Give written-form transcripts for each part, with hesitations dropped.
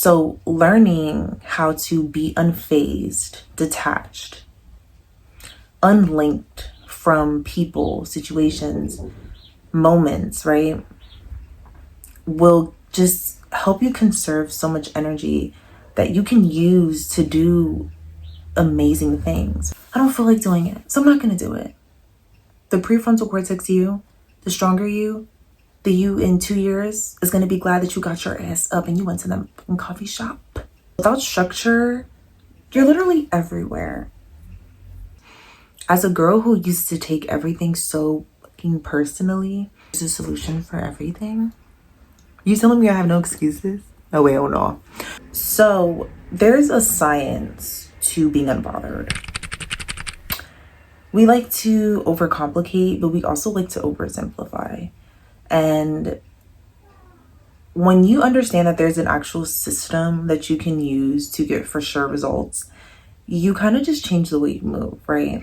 So learning how to be unfazed, detached, unlinked from people, situations, moments, right, will just help you conserve so much energy that you can use to do amazing things. I don't feel like doing it, so I'm not going to do it. The prefrontal cortex you, the stronger you, the you in 2 years is going to be glad that you got your ass up and you went to that coffee shop. Without structure, you're literally everywhere. As a girl who used to take everything so fucking personally, there's a solution for everything. You telling me I have no excuses? No way, oh no. So there's a science to being unbothered. We like to overcomplicate, but we also like to oversimplify. And when you understand that there's an actual system that you can use to get for sure results, you kind of just change the way you move, right?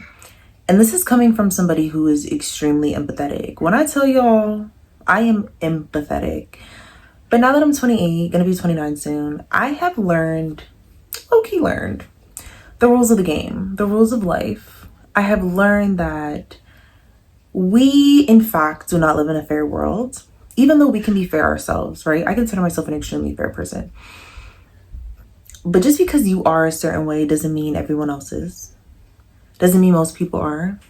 And this is coming from somebody who is extremely empathetic. When I tell y'all, I am empathetic. But now that I'm 28, gonna be 29 soon, I have learned, low-key learned, the rules of the game, the rules of life. I have learned that we, in fact, do not live in a fair world, even though we can be fair ourselves, right? I consider myself an extremely fair person. But just because you are a certain way doesn't mean everyone else is. Doesn't mean most people are.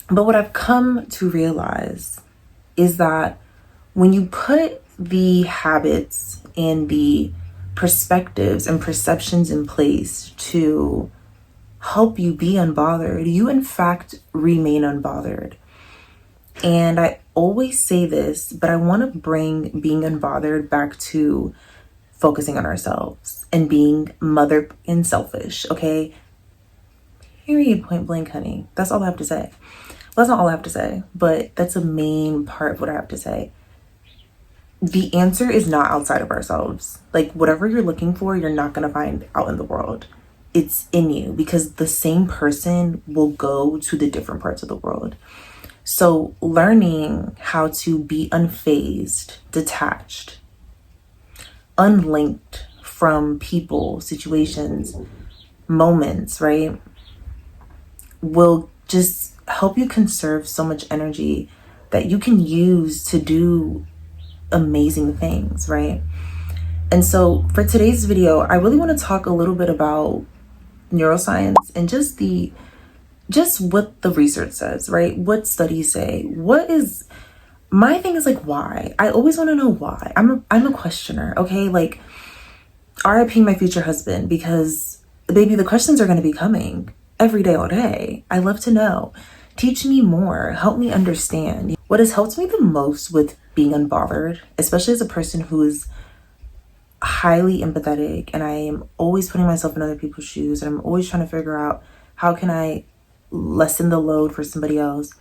But what I've come to realize is that when you put the habits and the perspectives and perceptions in place to help you be unbothered, you in fact remain unbothered. And I always say this, but I want to bring being unbothered back to focusing on ourselves and being mother and selfish, okay? Period, point blank, honey. That's all I have to say. Well, that's not all I have to say, but that's a main part of what I have to say. The answer is not outside of ourselves. Like, whatever you're looking for, you're not going to find out in the world. It's in you, because the same person will go to the different parts of the world. So learning how to be unfazed, detached, unlinked from people, situations, moments, right, will just help you conserve so much energy that you can use to do amazing things, right? And so for today's video, I really want to talk a little bit about neuroscience and just what the research says, right? What studies say. What is my thing is, like, why? I always want to know why. I'm a questioner, okay? Like, RIP my future husband, because baby, the questions are going to be coming every day, all day. I love to know. Teach me more. Help me understand. What has helped me the most with being unbothered, especially as a person who is highly empathetic, and I am always putting myself in other people's shoes, and I'm always trying to figure out how can I lessen the load for somebody else.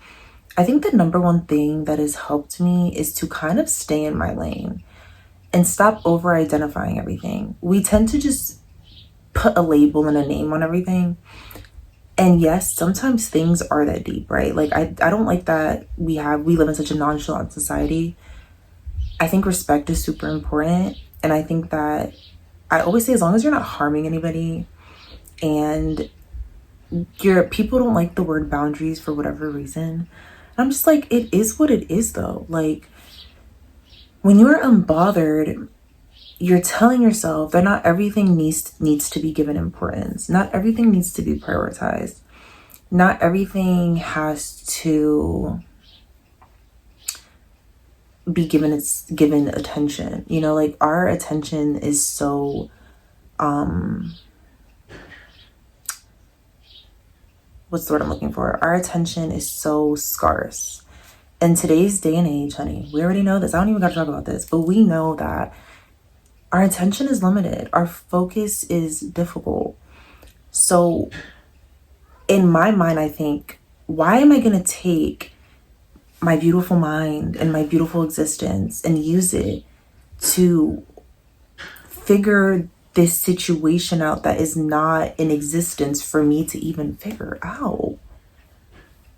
I think the number one thing that has helped me is to kind of stay in my lane and stop over identifying everything. We tend to just put a label and a name on everything. And yes, sometimes things are that deep, right? Like, I don't like that we live in such a nonchalant society. I think respect is super important. And I think that I always say, as long as you're not harming anybody, and people don't like the word boundaries for whatever reason. I'm just like, it is what it is though. Like, when you're unbothered, you're telling yourself that not everything needs to be given importance. Not everything needs to be prioritized. Not everything has to be given attention. You know, like, our attention is so what's the word I'm looking for? Our attention is so scarce. In today's day and age, honey, we already know this. I don't even got to talk about this, but we know that our attention is limited. Our focus is difficult. So in my mind, I think, why am I going to take my beautiful mind and my beautiful existence and use it to figure this situation out that is not in existence for me to even figure out?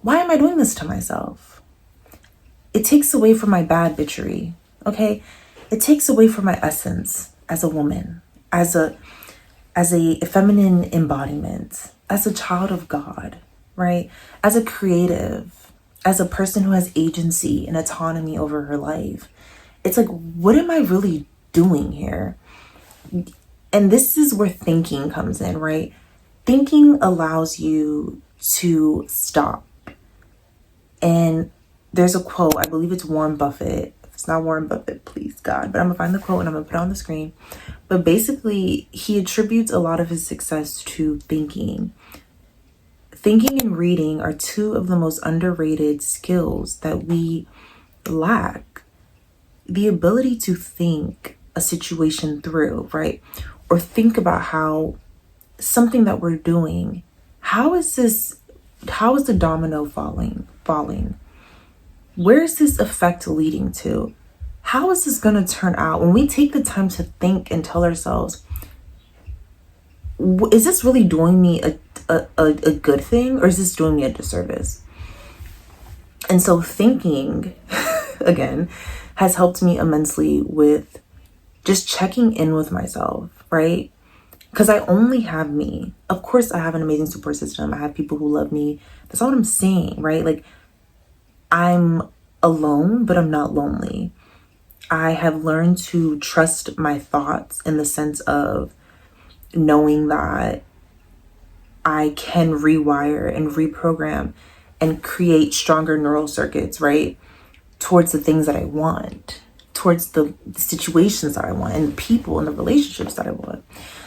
Why am I doing this to myself? It takes away from my bad bitchery, okay? It takes away from my essence as a woman. as a feminine embodiment, as a child of God, right? As a creative, as a person who has agency and autonomy over her life. It's like, what am I really doing here? And this is where thinking comes in, right? Thinking allows you to stop. And there's a quote, I believe it's Warren Buffett. If it's not Warren Buffett, please God, but I'm gonna find the quote and I'm gonna put it on the screen. But basically, he attributes a lot of his success to thinking. Thinking and reading are two of the most underrated skills that we lack. The ability to think a situation through, right? Or think about how something that we're doing, how is the domino falling? Where is this effect leading to? How is this going to turn out? When we take the time to think and tell ourselves, is this really doing me a good thing, or is this doing me a disservice? And so thinking, again, has helped me immensely with just checking in with myself, right? Because I only have me. Of course, I have an amazing support system. I have people who love me. That's all I'm saying, right? Like, I'm alone, but I'm not lonely. I have learned to trust my thoughts in the sense of knowing that I can rewire and reprogram and create stronger neural circuits, right? Towards the things that I want, towards the situations that I want, and people and the relationships that I want.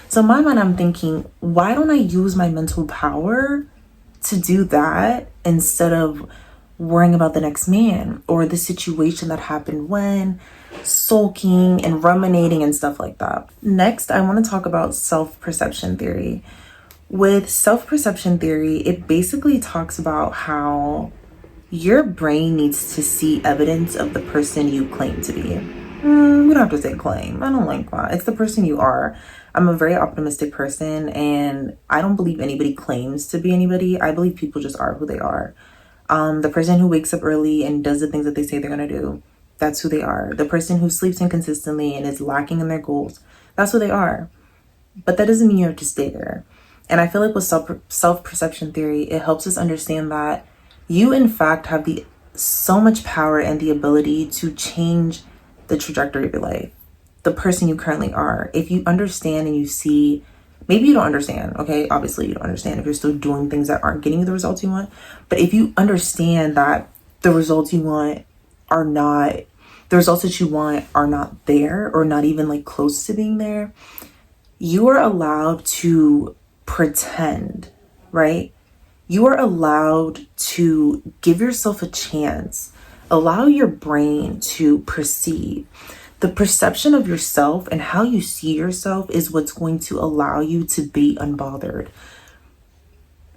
So in my mind, I'm thinking, why don't I use my mental power to do that instead of worrying about the next man or the situation that happened when, sulking and ruminating and stuff like that. Next, I want to talk about self-perception theory. With self-perception theory, it basically talks about how your brain needs to see evidence of the person you claim to be. We don't have to say claim. I don't like that. It's the person you are. I'm a very optimistic person, and I don't believe anybody claims to be anybody. I believe people just are who they are. The person who wakes up early and does the things that they say they're going to do, that's who they are. The person who sleeps inconsistently and is lacking in their goals, that's who they are. But that doesn't mean you have to stay there. And I feel like with self-perception theory, it helps us understand that you, in fact, have so much power and the ability to change the trajectory of your life, the person you currently are. If you understand and you see, maybe you don't understand, okay? Obviously, you don't understand if you're still doing things that aren't getting you the results you want. But if you understand that the results you want are not, the results that you want are not there, or not even like close to being there, you are allowed to pretend, right? You are allowed to give yourself a chance. Allow your brain to perceive. The perception of yourself and how you see yourself is what's going to allow you to be unbothered.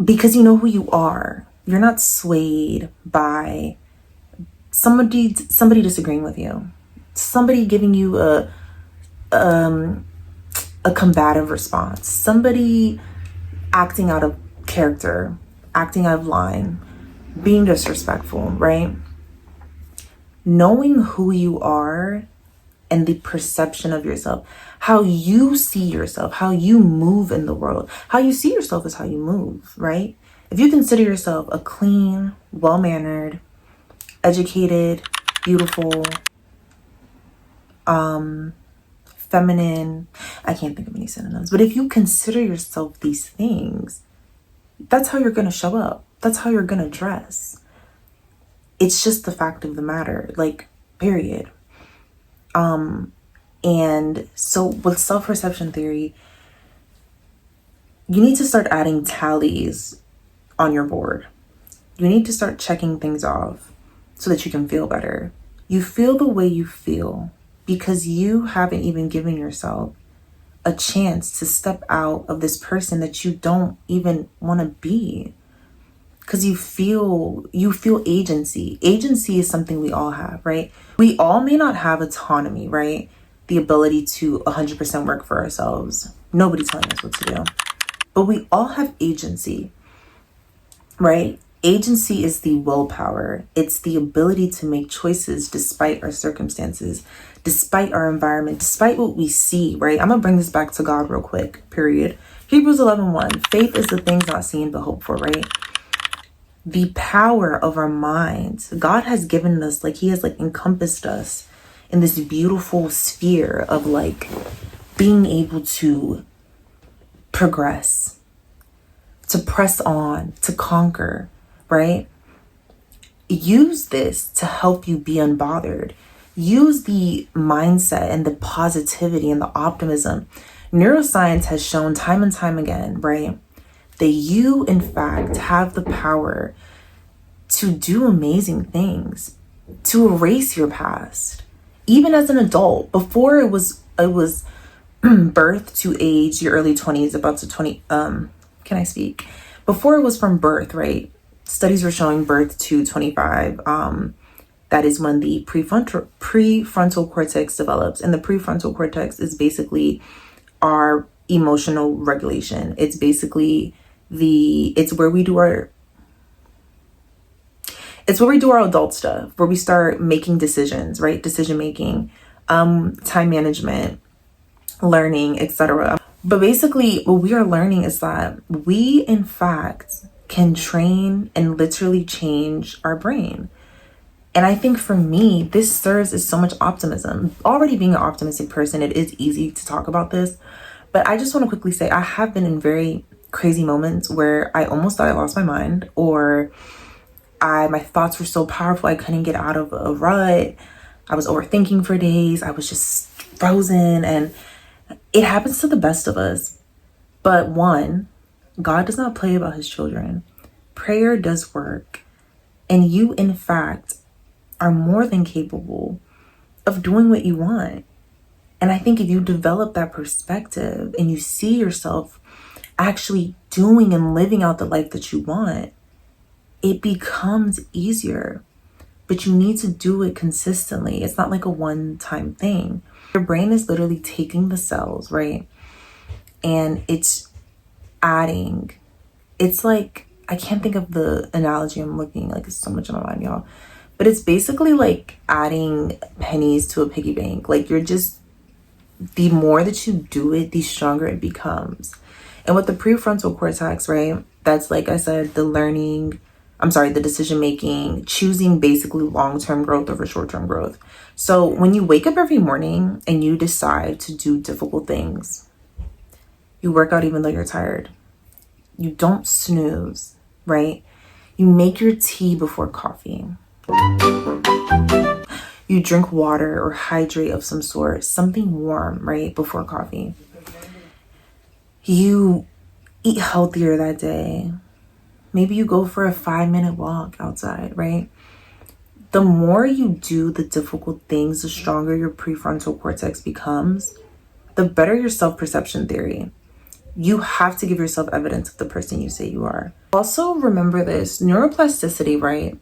Because you know who you are. You're not swayed by somebody disagreeing with you. Somebody giving you a combative response. Somebody acting out of character, acting out of line, being disrespectful, right? Knowing who you are and the perception of yourself, how you see yourself, how you move in the world. How you see yourself is how you move, right? If you consider yourself a clean, well-mannered, educated, beautiful, feminine, I can't think of any synonyms, but if you consider yourself these things, that's how you're going to show up. That's how you're going to dress. It's just the fact of the matter, like, period. And so with self-perception theory, you need to start adding tallies on your board. You need to start checking things off so that you can feel better. You feel the way you feel because you haven't even given yourself a chance to step out of this person that you don't even want to be. Because you feel agency. Agency is something we all have, right? We all may not have autonomy, right? The ability to 100% work for ourselves. Nobody's telling us what to do. But we all have agency, right? Agency is the willpower. It's the ability to make choices despite our circumstances, despite our environment, despite what we see, right? I'm gonna bring this back to God real quick, period. Hebrews 11:1, faith is the things not seen but hoped for, right? The power of our minds. God has given us, like he has like encompassed us in this beautiful sphere of like being able to progress, to press on, to conquer, right? Use this to help you be unbothered. Use the mindset and the positivity and the optimism. Neuroscience has shown time and time again, right, that you in fact have the power to do amazing things, to erase your past. Even as an adult, before it was birth to age your early 20s, about to 20, can I speak? Before it was from birth, right? Studies were showing birth to 25. That is when the prefrontal cortex develops. And the prefrontal cortex is basically our emotional regulation. It's basically it's where we do our adult stuff, where we start making decisions, right? Decision making, time management, learning, etc. But basically what we are learning is that we in fact can train and literally change our brain. And I think for me, this serves as so much optimism. Already being an optimistic person, it is easy to talk about this. But I just want to quickly say I have been in very crazy moments where I almost thought I lost my mind, or my thoughts were so powerful I couldn't get out of a rut. I was overthinking for days. I was just frozen, and it happens to the best of us. But one, God does not play about his children. Prayer does work. And you, in fact, are more than capable of doing what you want. And I think if you develop that perspective and you see yourself actually doing and living out the life that you want, it becomes easier. But you need to do it consistently. It's not like a one-time thing. Your brain is literally taking the cells, right? And it's adding. It's like, I can't think of the analogy I'm looking, like it's so much in my mind, y'all. But it's basically like adding pennies to a piggy bank. Like you're just, the more that you do it, the stronger it becomes. And with the prefrontal cortex, right? That's, like I said, the decision making, choosing basically long-term growth over short-term growth. So when you wake up every morning and you decide to do difficult things, you work out even though you're tired. You don't snooze, right? You make your tea before coffee. You drink water or hydrate of some sort, something warm, right, before coffee. You eat healthier that day. Maybe you go for a 5-minute walk outside, right? The more you do the difficult things, the stronger your prefrontal cortex becomes, the better your self-perception theory. You have to give yourself evidence of the person you say you are. Also remember this, neuroplasticity, right?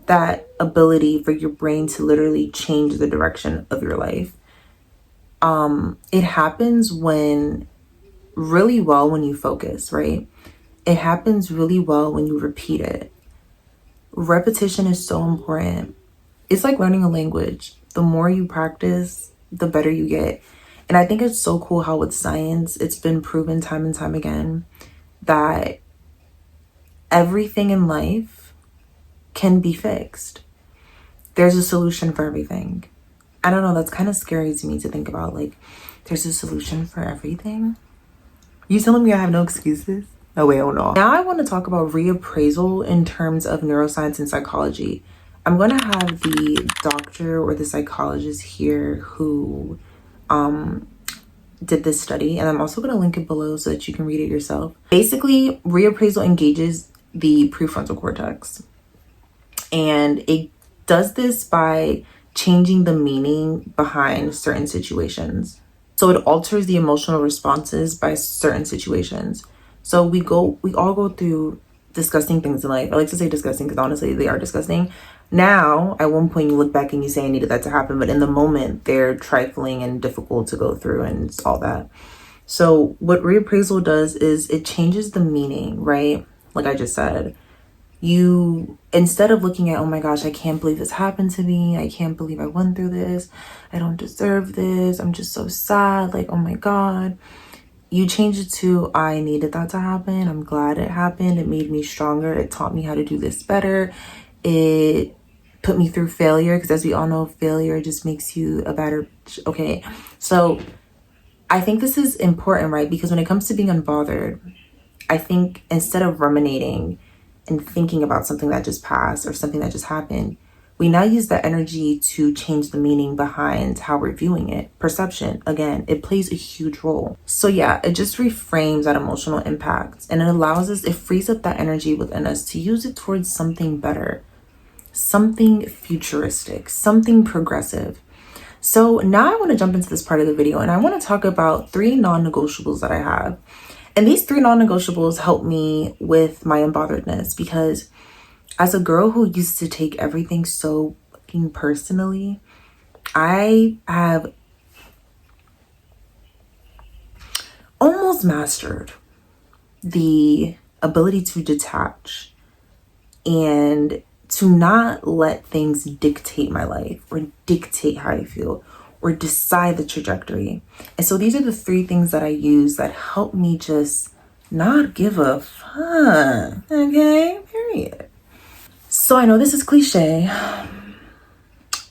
That ability for your brain to literally change the direction of your life. It happens really well when you focus, right? It happens really well when you repeat it. Repetition is so important. It's like learning a language. The more you practice, the better you get. And I think it's so cool how with science, it's been proven time and time again that everything in life can be fixed. There's a solution for everything. I don't know, that's kind of scary to me to think about. Like, there's a solution for everything? You telling me I have no excuses? No way, oh no. Now I want to talk about reappraisal in terms of neuroscience and psychology. I'm going to have the doctor or the psychologist here who did this study, and I'm also going to link it below so that you can read it yourself. Basically, reappraisal engages the prefrontal cortex, and it does this by changing the meaning behind certain situations. So it alters the emotional responses by certain situations. So we all go through disgusting things in life. I like to say disgusting because honestly they are disgusting. Now, at one point you look back and you say I needed that to happen, but in the moment they're trifling and difficult to go through and it's all that. So what reappraisal does is it changes the meaning, right? Like I just said, You, instead of looking at, oh my gosh, I can't believe this happened to me, I can't believe I went through this, I don't deserve this, I'm just so sad, like, oh my God, you change it to, I needed that to happen, I'm glad it happened, it made me stronger, it taught me how to do this better, it put me through failure, because as we all know, failure just makes you a better, okay. So I think this is important, right? Because when it comes to being unbothered, I think instead of ruminating and thinking about something that just passed or something that just happened, we now use that energy to change the meaning behind how we're viewing it. Perception, again, it plays a huge role. So yeah, it just reframes that emotional impact, and it allows us, it frees up that energy within us to use it towards something better, something futuristic, something progressive. So now I want to jump into this part of the video, and I want to talk about 3 non-negotiables that I have. And these 3 non-negotiables help me with my unbotheredness, because as a girl who used to take everything so fucking personally, I have almost mastered the ability to detach and to not let things dictate my life or dictate how I feel or decide the trajectory. And so these are the 3 things that I use that help me just not give a fuck, okay? Period. So I know this is cliche,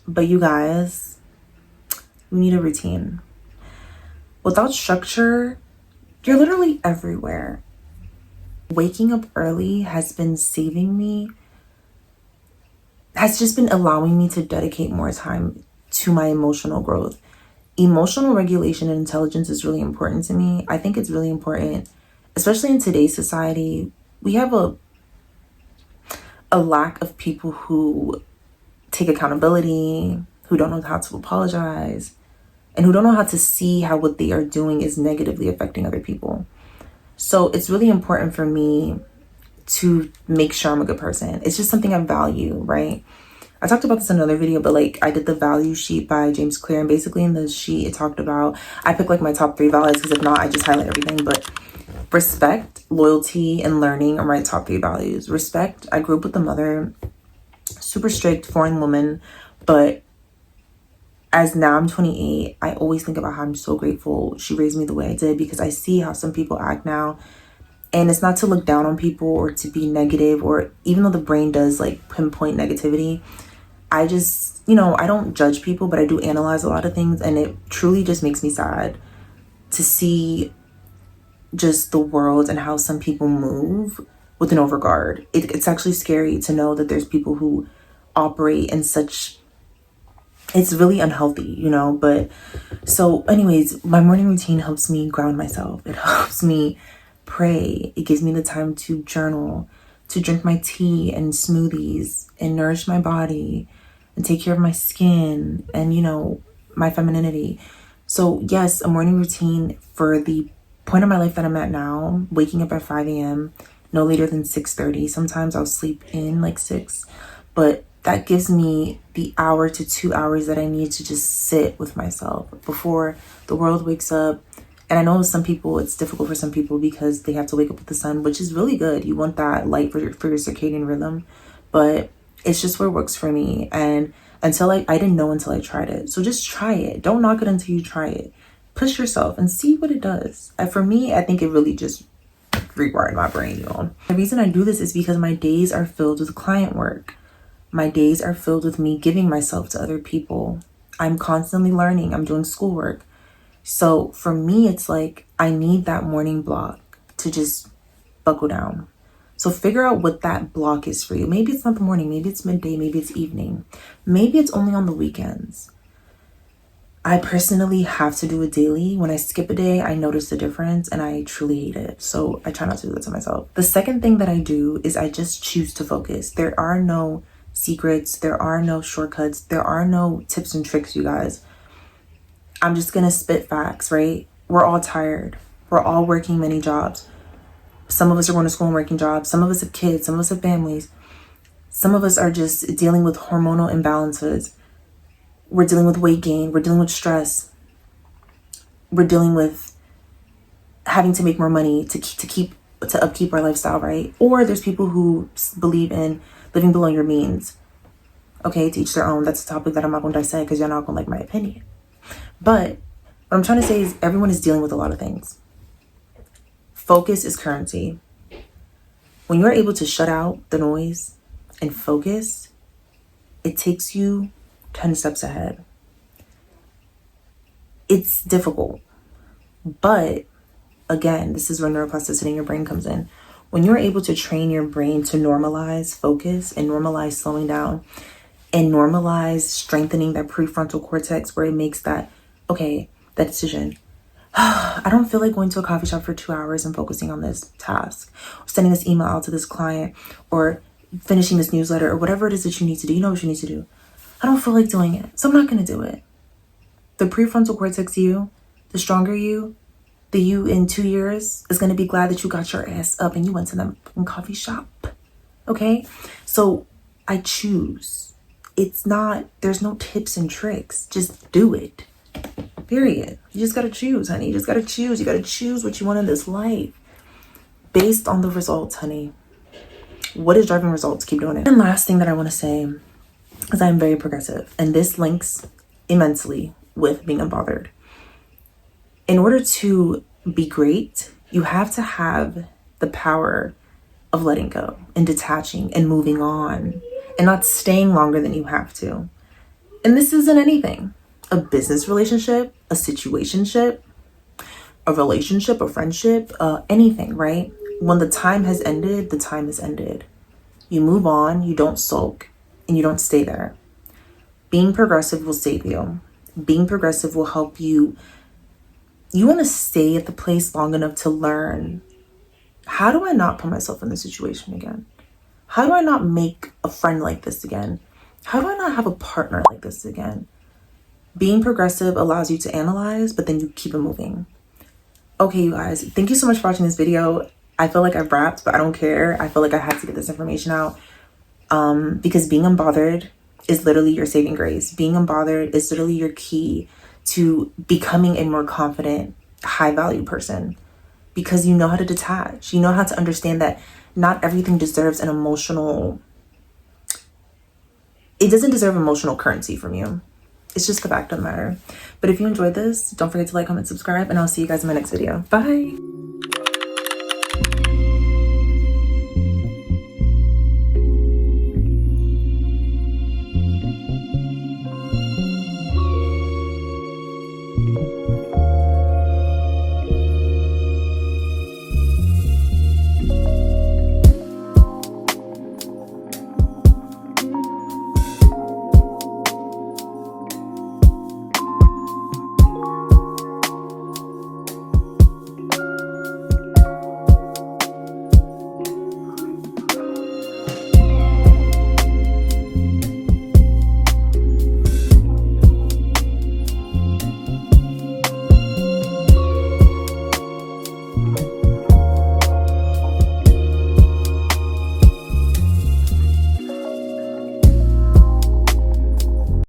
but you guys, we need a routine. Without structure, you're literally everywhere. Waking up early has been saving me, has just been allowing me to dedicate more time to my emotional growth. Emotional regulation and intelligence is really important to me. I think it's really important, especially in today's society. We have a lack of people who take accountability, who don't know how to apologize, and who don't know how to see how what they are doing is negatively affecting other people. So it's really important for me to make sure I'm a good person. It's just something I value, right? I talked about this in another video, but like I did the value sheet by James Clear, and basically in the sheet it talked about, I picked like my top 3 values, because if not I just highlight everything, but respect, loyalty, and learning are my top 3 values. Respect, I grew up with a mother, super strict foreign woman, but as now I'm 28, I always think about how I'm so grateful she raised me the way I did, because I see how some people act now. And it's not to look down on people or to be negative, or even though the brain does like pinpoint negativity, I just, I don't judge people, but I do analyze a lot of things, and it truly just makes me sad to see just the world and how some people move with an overguard. It's actually scary to know that there's people who operate in such, it's really unhealthy, but so anyways, my morning routine helps me ground myself. It helps me pray. It gives me the time to journal, to drink my tea and smoothies and nourish my body and take care of my skin and, my femininity. So yes, a morning routine for the point of my life that I'm at now, waking up at 5 a.m., no later than 6:30. Sometimes I'll sleep in like 6, but that gives me the hour to 2 hours that I need to just sit with myself before the world wakes up. And I know some people, it's difficult for some people because they have to wake up with the sun, which is really good. You want that light for your circadian rhythm, but it's just what works for me. And until I didn't know until I tried it. So just try it. Don't knock it until you try it. Push yourself and see what it does. And for me, I think it really just rewired my brain, The reason I do this is because my days are filled with client work. My days are filled with me giving myself to other people. I'm constantly learning. I'm doing schoolwork. So for me, it's like I need that morning block to just buckle down. So figure out what that block is for you. Maybe it's not the morning, maybe it's midday, maybe it's evening. Maybe it's only on the weekends. I personally have to do it daily. When I skip a day, I notice the difference and I truly hate it. So I try not to do that to myself. The second thing that I do is I just choose to focus. There are no secrets. There are no shortcuts. There are no tips and tricks, you guys. I'm just gonna spit facts, right? We're all tired. We're all working many jobs. Some of us are going to school and working jobs. Some of us have kids. Some of us have families. Some of us are just dealing with hormonal imbalances. We're dealing with weight gain. We're dealing with stress. We're dealing with having to make more money to keep to upkeep our lifestyle, right? Or there's people who believe in living below your means. Okay, to each their own. That's a topic that I'm not going to dissect because you're not going to like my opinion. But what I'm trying to say is everyone is dealing with a lot of things. Focus is currency. When you're able to shut out the noise and focus, it takes you 10 steps ahead. It's difficult, but again, this is where neuroplasticity in your brain comes in. When you're able to train your brain to normalize focus and normalize slowing down and normalize strengthening that prefrontal cortex where it makes that, okay, that decision. I don't feel like going to a coffee shop for 2 hours and focusing on this task, or sending this email out to this client, or finishing this newsletter, or whatever it is that you need to do. You know what you need to do. I don't feel like doing it, so I'm not going to do it. The prefrontal cortex you, the stronger you, the you in 2 years is going to be glad that you got your ass up and you went to that coffee shop. Okay? So I choose. It's not, there's no tips and tricks. Just do it. Period. You just got to choose, honey. You just got to choose. You got to choose what you want in this life based on the results, honey. What is driving results? Keep doing it. And last thing that I want to say is I'm very progressive, and this links immensely with being unbothered. In order to be great, you have to have the power of letting go and detaching and moving on and not staying longer than you have to. And this isn't anything. A business relationship, a situationship, a relationship, a friendship, anything, right? When the time has ended, the time has ended. You move on, you don't sulk, and you don't stay there. Being progressive will save you. Being progressive will help you. You want to stay at the place long enough to learn, how do I not put myself in this situation again? How do I not make a friend like this again? How do I not have a partner like this again? Being progressive allows you to analyze, but then you keep it moving. Okay, you guys, thank you so much for watching this video. I feel like I've wrapped, but I don't care. I feel like I had to get this information out because being unbothered is literally your saving grace. Being unbothered is literally your key to becoming a more confident, high value person, because you know how to detach. You know how to understand that not everything deserves an emotional, it doesn't deserve emotional currency from you. It's just the fact of the matter. But if you enjoyed this, don't forget to like, comment, subscribe, and I'll see you guys in my next video. Bye.